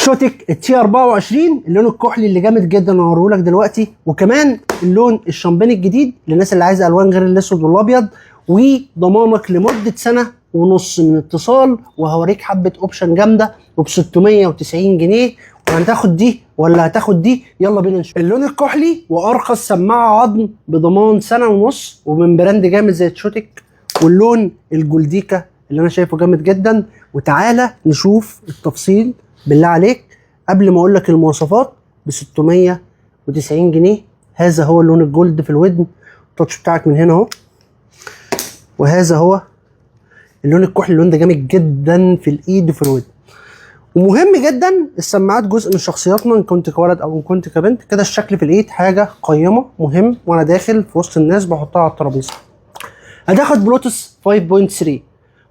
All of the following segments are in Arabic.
شوتك التي 24 اللون الكحلي اللي جامد جدا هوريه لك دلوقتي، وكمان اللون الشامباني الجديد للناس اللي عايزه الوان غير الاسود والابيض، وضمانك لمده سنه ونص من اتصال، وهوريك حبه اوبشن جامده وب 690 جنيه. وهتاخد دي ولا هتاخد دي؟ يلا بينا نشوف. اللون الكحلي وارخص سماعه عظم بضمان سنه ونص ومن براند جامد زي تشوتك، واللون الجولديكا اللي انا شايفه جامد جدا. وتعالى نشوف التفصيل بالله عليك قبل ما اقول لك المواصفات. ب 690 جنيه. هذا هو اللون الجولد في الودن، التاتش بتاعك من هنا اهو. وهذا هو اللون الكحلي، اللون ده جامد جدا في الايد وفي الودن. ومهم جدا، السماعات جزء من شخصياتنا ان كنت كولد او ان كنت كبنت. كده الشكل في الايد حاجه قيمه، مهم وانا داخل في وسط الناس بحطها على الترابيزه. هتاخد بلوتوث 5.3،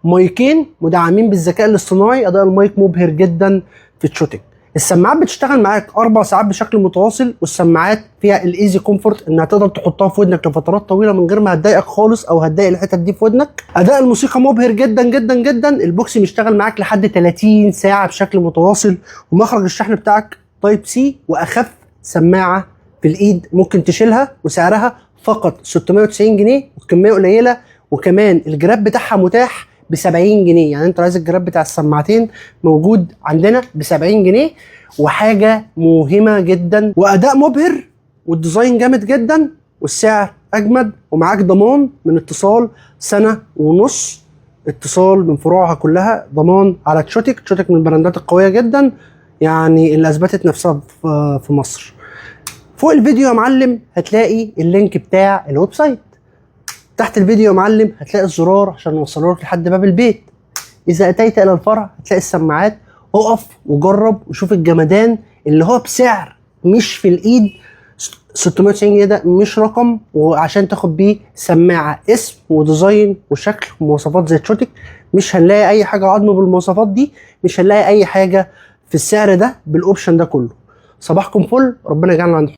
مايكين مدعمين بالذكاء الاصطناعي. اداء المايك مبهر جدا في تشوتك. السماعات بتشتغل معاك 4 ساعات بشكل متواصل، والسماعات فيها الايزي كومفورت انها تقدر تحطها في ودنك لفترات طويله من غير ما هتضايقك خالص او هتضايق الحتت دي في ودنك. اداء الموسيقى مبهر جدا جدا جدا. البوكس بيشتغل معاك لحد 30 ساعه بشكل متواصل، ومخرج الشحن بتاعك تايب سي، واخف سماعه في الايد ممكن تشيلها، وسعرها فقط 690 جنيه والكميه قليله. وكمان الجراب بتاعها متاح ب 70 جنيه، يعني انت عايز الجراب بتاع السماعتين موجود عندنا ب 70 جنيه. وحاجه مهمه جدا، واداء مبهر، والديزاين جامد جدا، والسعر اجمد. ومعاك ضمان من اتصال سنه ونص، اتصال من فروعها كلها ضمان على تشوتك. تشوتك من البراندات القويه جدا، يعني اللي اثبتت نفسها في مصر. فوق الفيديو يا معلم هتلاقي اللينك بتاع الويب سايت. تحت الفيديو يا معلم هتلاقي الزرار عشان نوصله لك لحد باب البيت. اذا اتيت الى الفرع هتلاقي السماعات. اقف وجرب وشوف الجمدان اللي هو بسعر مش في الايد. 690 جنيه ده مش رقم، وعشان تاخد بيه سماعه اسم وديزاين وشكل ومواصفات زي تشوتك مش هنلاقي اي حاجه عظم بالمواصفات دي. مش هنلاقي اي حاجه في السعر ده بالاوبشن ده كله. صباحكم فل، ربنا يجعلنا عند